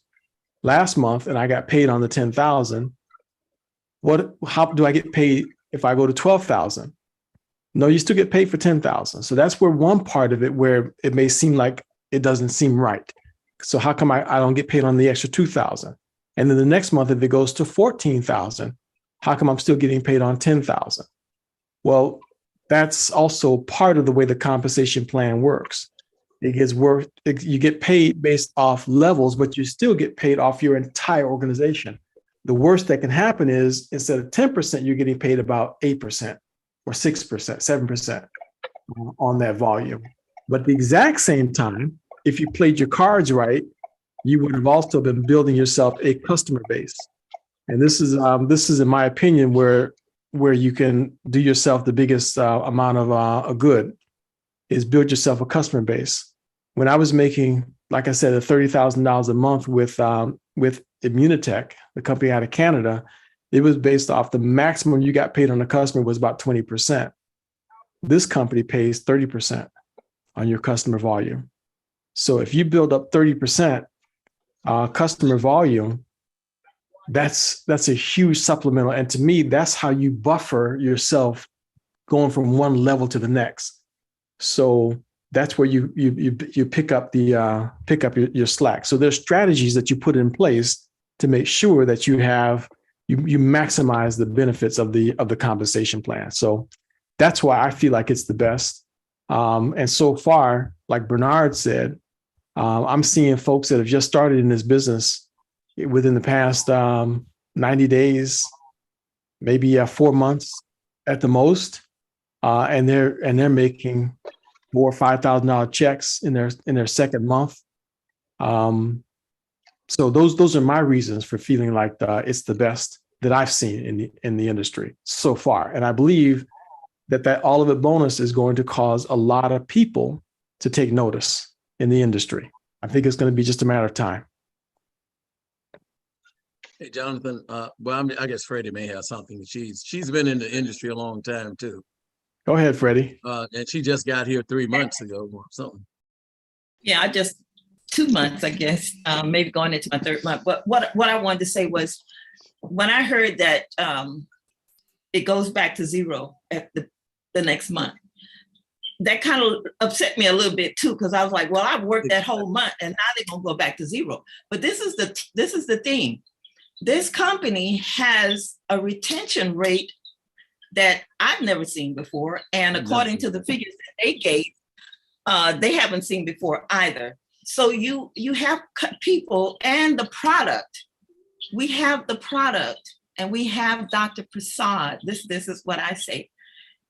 last month and I got paid on the 10,000. How do I get paid if I go to 12,000? No, you still get paid for 10,000. So that's where one part of it where it may seem like it doesn't seem right. So how come I don't get paid on the extra 2,000? And then the next month, if it goes to 14,000, how come I'm still getting paid on 10,000? Well, that's also part of the way the compensation plan works. You get paid based off levels, but you still get paid off your entire organization. The worst that can happen is instead of 10%, you're getting paid about 8% or 6%, 7% on that volume. But at the exact same time, if you played your cards right, you would have also been building yourself a customer base. And this is in my opinion, where you can do yourself the biggest amount of a good is build yourself a customer base. When I was making, like I said, $30,000 a month with Immunitech, the company out of Canada, it was based off the maximum you got paid on a customer was about 20%. This company pays 30% on your customer volume. So if you build up 30% customer volume, that's a huge supplemental. And to me, that's how you buffer yourself going from one level to the next. So that's where you pick up your slack. So there's strategies that you put in place to make sure that you maximize the benefits of the compensation plan. So that's why I feel like it's the best. And so far, like Bernard said, I'm seeing folks that have just started in this business within the past 90 days, maybe 4 months at the most, and they're making $4,000 or $5,000 checks in their second month. So those are my reasons for feeling like it's the best that I've seen in the industry so far, and I believe that all of it bonus is going to cause a lot of people to take notice in the industry. I think it's going to be just a matter of time. Hey, Jonathan, I guess Freddie may have something. She's been in the industry a long time too. Go ahead, Freddie. And she just got here 3 months ago or something. Yeah, I just 2 months, I guess, maybe going into my third month. But what I wanted to say was when I heard that it goes back to zero at the next month, that kind of upset me a little bit too, because I was like, well, I've worked that whole month and now they're gonna go back to zero. But this is the thing. This company has a retention rate that I've never seen before. And according to the figures that they gave, they haven't seen before either. So you have people and the product. We have the product and we have Dr. Prasad. This is what I say.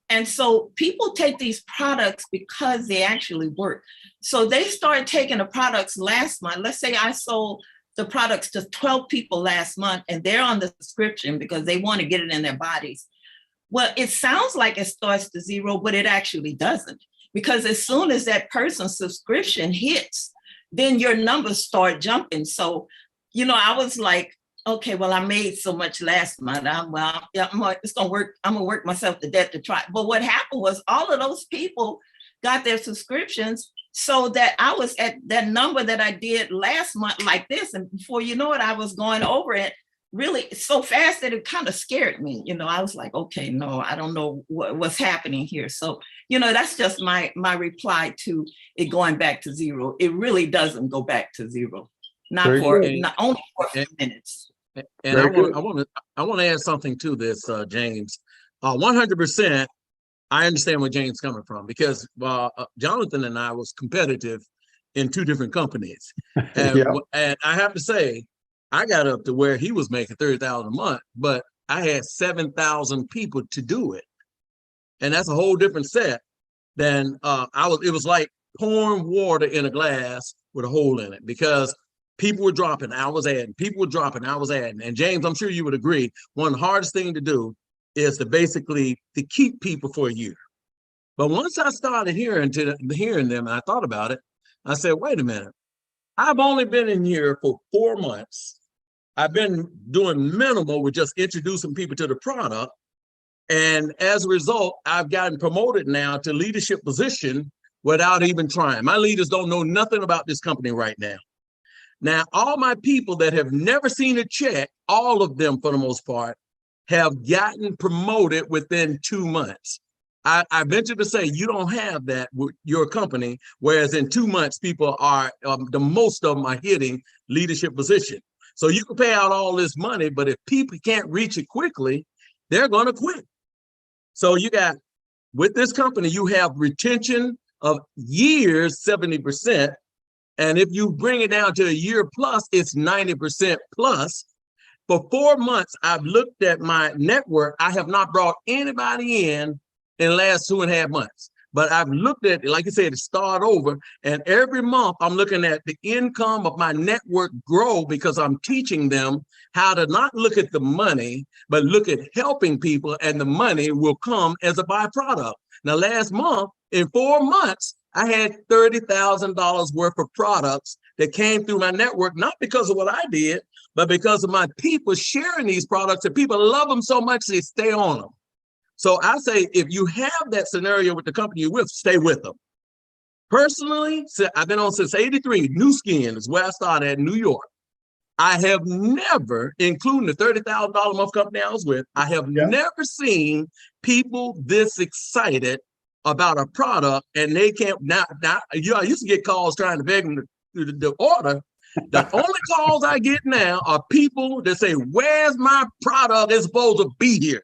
And so people take these products because they actually work. So they started taking the products last month. Let's say I sold the products to 12 people last month and they're on the subscription because they want to get it in their bodies. Well, it sounds like it starts to zero, but it actually doesn't. Because as soon as that person's subscription hits, then your numbers start jumping. So, I was like, okay, well, I made so much last month. It's gonna work. I'm gonna work myself to death to try. But what happened was all of those people got their subscriptions so that I was at that number that I did last month like this. And before you know it, I was going over it really so fast that it kind of scared me. I was like, okay, no, I don't know what's happening here. So, that's just my reply to it going back to zero. It really doesn't go back to zero. Not only for a few minutes. And I want to add something to this, James. 100%. I understand where James is coming from because Jonathan and I was competitive in 2 different companies, and, and I have to say, I got up to where he was making $30,000 a month, but I had 7,000 people to do it, and that's a whole different set than It was like pouring water in a glass with a hole in it because people were dropping, I was adding. People were dropping, I was adding. And James, I'm sure you would agree, one of the hardest thing to do is to keep people for a year. But once I started hearing them and I thought about it, I said, wait a minute. I've only been in here for 4 months. I've been doing minimal with just introducing people to the product. And as a result, I've gotten promoted now to leadership position without even trying. My leaders don't know nothing about this company right now. Now, all my people that have never seen a check, all of them for the most part, have gotten promoted within 2 months. I venture to say you don't have that with your company, whereas in 2 months, people are, the most of them are hitting leadership position. So you can pay out all this money, but if people can't reach it quickly, they're going to quit. So you got, with this company, you have retention of years, 70%. And if you bring it down to a year plus, it's 90% plus. For 4 months, I've looked at my network. I have not brought anybody in the last 2.5 months. But I've looked at it, like I said, to start over. And every month I'm looking at the income of my network grow because I'm teaching them how to not look at the money, but look at helping people, and the money will come as a byproduct. Now, last month, in 4 months, I had $30,000 worth of products that came through my network, not because of what I did, but because of my people sharing these products, and people love them so much they stay on them. So I say, if you have that scenario with the company you're with, stay with them. Personally, I've been on since '83. New Skin is where I started in New York. I have never, including the $30,000 a month company I was with, I have never seen people this excited about a product, and they can't, now I used to get calls trying to beg them to order. The only calls I get now are people that say, where's my product? It's supposed to be here.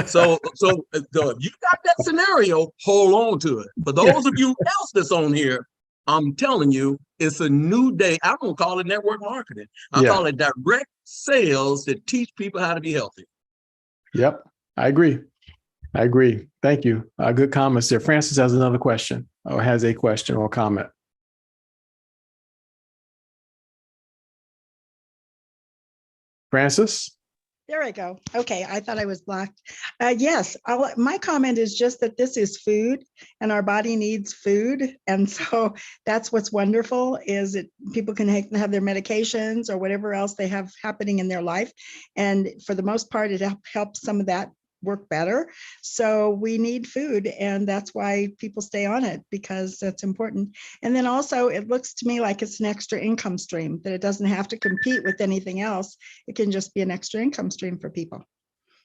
So if you got that scenario, hold on to it. For those of you else that's on here, I'm telling you, it's a new day. I don't call it network marketing. I call it direct sales that teach people how to be healthy. Yep, I agree. Thank you. Good comments there. Francis has another question, or has a question or comment. Francis? There I go. Okay, I thought I was blocked. Yes, my comment is just that this is food, and our body needs food. And so that's what's wonderful, is that people can have their medications or whatever else they have happening in their life. And for the most part, it helps some of that work better. So we need food, and that's why people stay on it, because that's important. And then also, it looks to me like it's an extra income stream, that it doesn't have to compete with anything else. It can just be an extra income stream for people.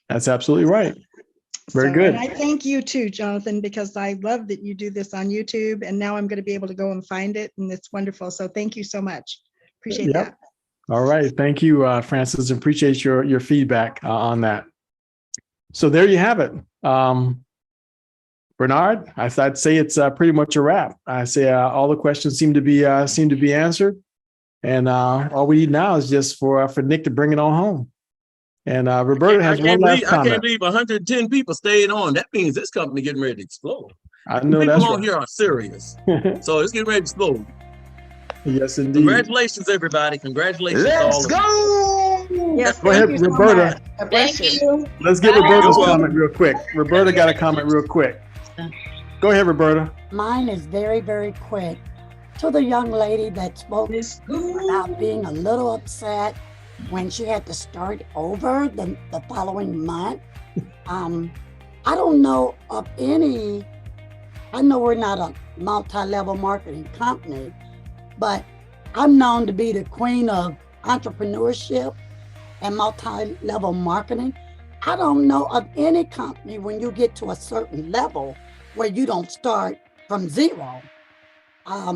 That's absolutely right. Very good. And I thank you too, Jonathan, because I love that you do this on YouTube, and now I'm going to be able to go and find it, and it's wonderful. So thank you so much. Appreciate that. All right. Thank you, Francis. Appreciate your feedback on that. So there you have it. Bernard, I'd say it's pretty much a wrap. I say all the questions seem to be answered. And all we need now is just for Nick to bring it on home. And Roberta has one last comment. I can't believe 110 people stayed on. That means this company getting ready to explode. I know people that's on right. here are serious. So it's getting ready to explode. Yes, indeed. Congratulations, everybody. Congratulations. Let's to all of go. Yes, Go ahead, thank you so Roberta. much. Bless you. Let's get Roberta's comment real quick. Roberta got a comment real quick. Go ahead, Roberta. Mine is very, very quick. To the young lady that spoke about being a little upset when she had to start over the following month. I don't know of any, I know we're not a multi-level marketing company, but I'm known to be the queen of entrepreneurship and multi-level marketing. I don't know of any company when you get to a certain level where you don't start from zero. I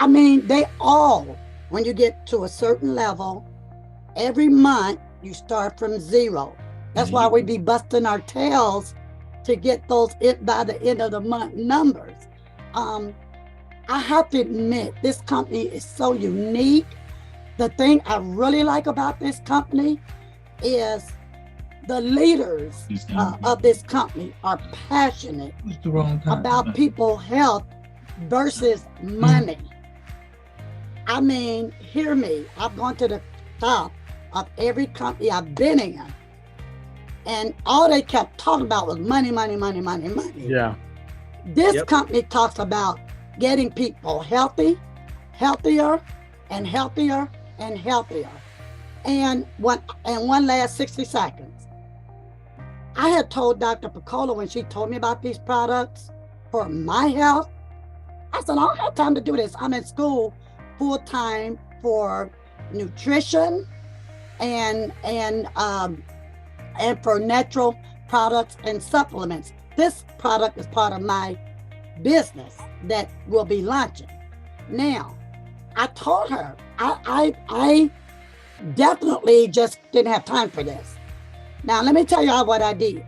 mean, they all, when you get to a certain level, every month you start from zero. That's why we be busting our tails to get those by the end of the month numbers. I have to admit, this company is so unique. The thing I really like about this company is the leaders of this company are passionate about people's health versus money. I mean, hear me, I've gone to the top of every company I've been in, and all they kept talking about was money, money, money, money, money. Yeah. This company talks about getting people healthy, healthier, and healthier, and healthier. And one last 60 seconds. I had told Dr. Picola when she told me about these products for my health, I said, I don't have time to do this. I'm in school full time for nutrition and for natural products and supplements. This product is part of my business that will be launching. Now, I told her I definitely just didn't have time for this. Now, let me tell y'all what I did.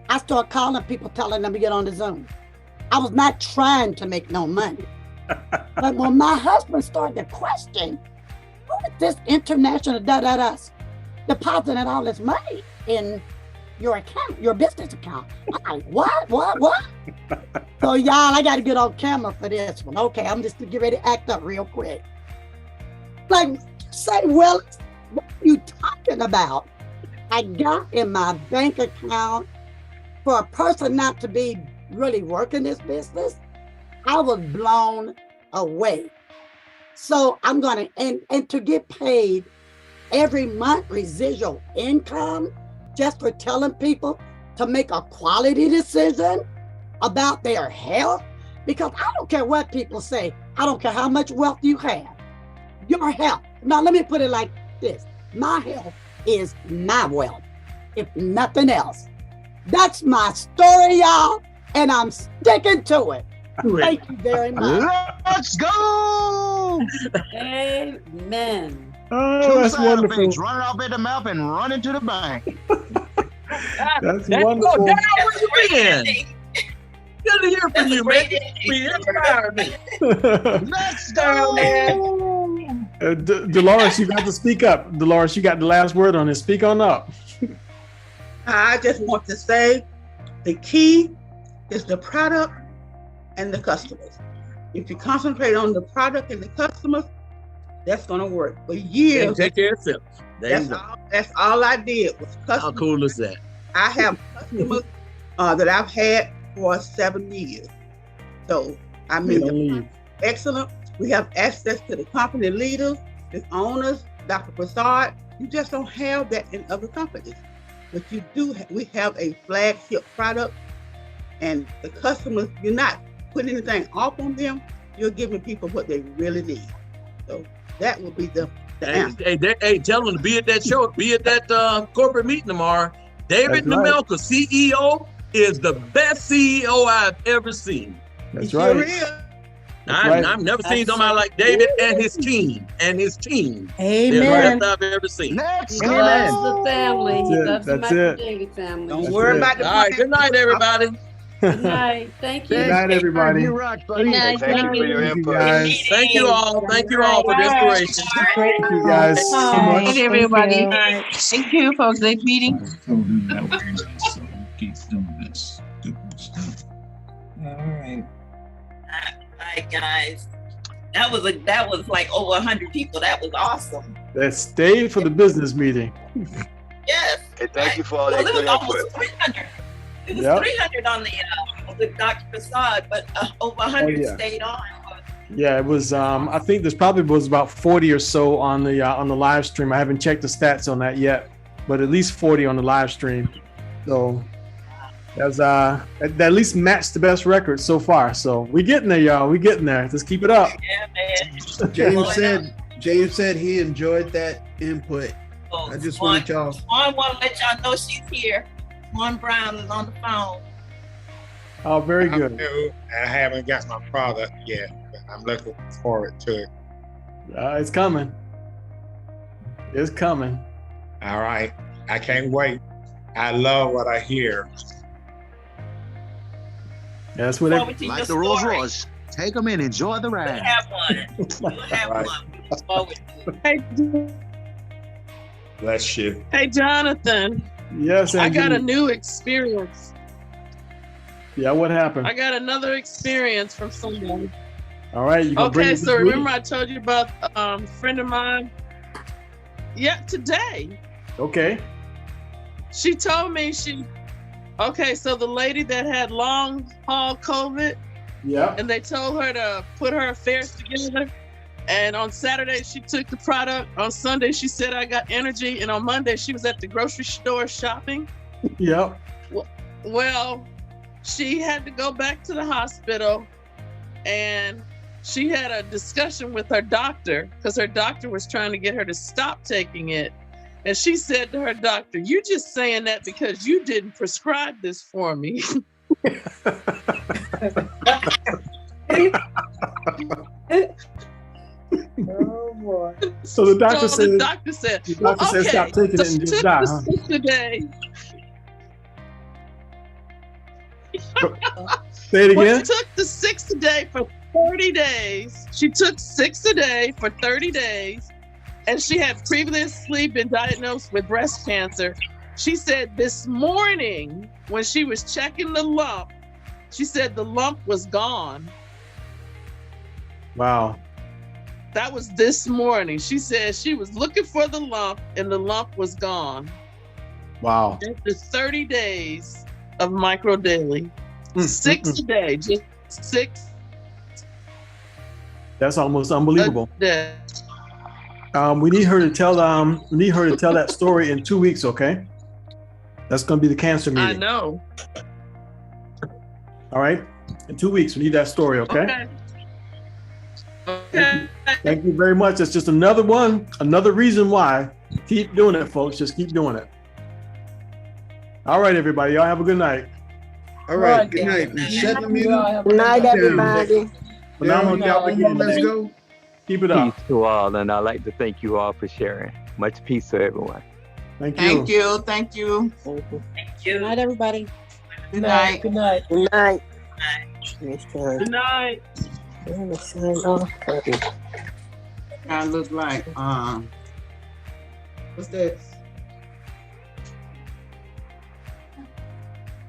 I started calling people, telling them to get on the Zoom. I was not trying to make no money. But when my husband started to question, who is this international depositing all this money in your account, your business account? I'm like, what? So y'all, I got to get on camera for this one. Okay, I'm just to get ready to act up real quick. Like, say, well, what are you talking about? I got in my bank account for a person not to be really working this business. I was blown away. So I'm going to, and to get paid every month residual income just for telling people to make a quality decision about their health, because I don't care what people say. I don't care how much wealth you have. Your health. Now, let me put it like this. My health is my wealth, if nothing else. That's my story, y'all, and I'm sticking to it. Thank you very much. Let's go! Amen. Oh, that's Two wonderful. things, run it off at the mouth and run into the bank. That's wonderful. Dad, where you been? Good to hear from you, man. You inspired me. Let's go! Dolores, you got to speak up. Dolores, you got the last word on this. Speak on up. I just want to say the key is the product and the customers. If you concentrate on the product and the customers, that's going to work. For years, Take care of yourself. There you go. that's all I did was How customers. cool is that? I have customers that I've had for 7 years. So, I mean, the Leave. excellent. We have access to the company leaders, the owners, Dr. Prasad. You just don't have that in other companies. But you do, we have a flagship product, and the customers, you're not putting anything off on them. You're giving people what they really need. So that will be the answer. Hey, tell them to be at that show, be at that corporate meeting tomorrow. David That's right. Nemelka, CEO, is the best CEO I've ever seen. That's He right. sure is. right. I've never seen somebody like David and his team. They're the Amen. best I've ever seen. Let's Amen. go! Loves the family. He That's loves the it. Michael David family. Don't That's worry it. about the All right, good night, everybody. Good night. Thank you. Good night, everybody. You rock, buddy. Hey, thank you for your Thank you, input. guys. Thank you all for the inspiration. Thank you guys so much. Thank you, everybody. Thank you for the meeting. Keep doing this. All right. Hi, guys. That was like over 100 people. That was awesome. That stayed for the business meeting. Yes. Hey, thank you for all Well, that it was good almost input. 300. It was Yep. 300 on the with Dr. Prasad, but over 100 yeah. stayed on. Yeah, it was. I think there's probably was about 40 or so on the live stream. I haven't checked the stats on that yet, but at least 40 on the live stream. So that's that at least matched the best record so far. So we getting there, y'all. We getting there. Let's keep it up. Yeah, man. James said he enjoyed that input. Oh, I just Swan- wanted y'all. Swan want to let y'all know she's here. Swan Brown is on the phone. Oh, very I'm good. new. I haven't got my product yet, but I'm looking forward to it. It's coming. It's coming. All right. I can't wait. I love what I hear. That's what. Forward to Like your the Rolls story. Royce. Take them in, enjoy the We'll ride. have one. We'll have Right. one. We look forward to it. Bless you. Hey, Jonathan, Yes, I got a Angie. new experience. Yeah, what happened? I got another experience from someone. All right, you gonna bring Okay, it this so week? remember I told you about a friend of mine? Yeah, today. Okay. She told me okay, so the lady that had long haul COVID, Yeah. and they told her to put her affairs together. And on Saturday, she took the product. On Sunday, she said, I got energy. And on Monday, she was at the grocery store shopping. Yep. Well, she had to go back to the hospital and she had a discussion with her doctor because her doctor was trying to get her to stop taking it. And she said to her doctor, "You just saying that because you didn't prescribe this for me." Oh boy. So the doctor So said, the doctor said, the doctor said, stop taking it and just die, huh? Today. Say it Well, again. she took the 6 a day for 30 days. She took 6 a day for 30 days. And she had previously been diagnosed with breast cancer. She said this morning, when she was checking the lump, she said the lump was gone. Wow. That was this morning. She said she was looking for the lump and the lump was gone. Wow. After 30 days of Micro Daily. 6 a day, just 6 That's almost unbelievable. a day. We need her to tell that story in 2 weeks, okay? That's gonna be the cancer I meeting. know. All right? In 2 weeks, we need that story, okay? Okay. Thank you very much. That's just another reason why. Keep doing it, folks. Just keep doing it. All right, everybody. Y'all have a good night. All right, good night. We shut the meeting. Good night, down. everybody. Phenomenal job again. Let's go. Keep it up. Peace to all, and I'd like to thank you all for sharing. Much peace to everyone. Thank you. Thank you. Thank you. Thank Good you. night, everybody. Good night. Good night. Good night. Good night. I look like, what's that?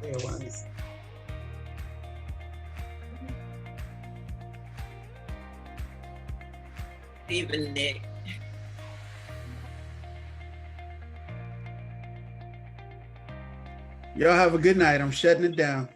There it was. Even Nick. Y'all have a good night. I'm shutting it down.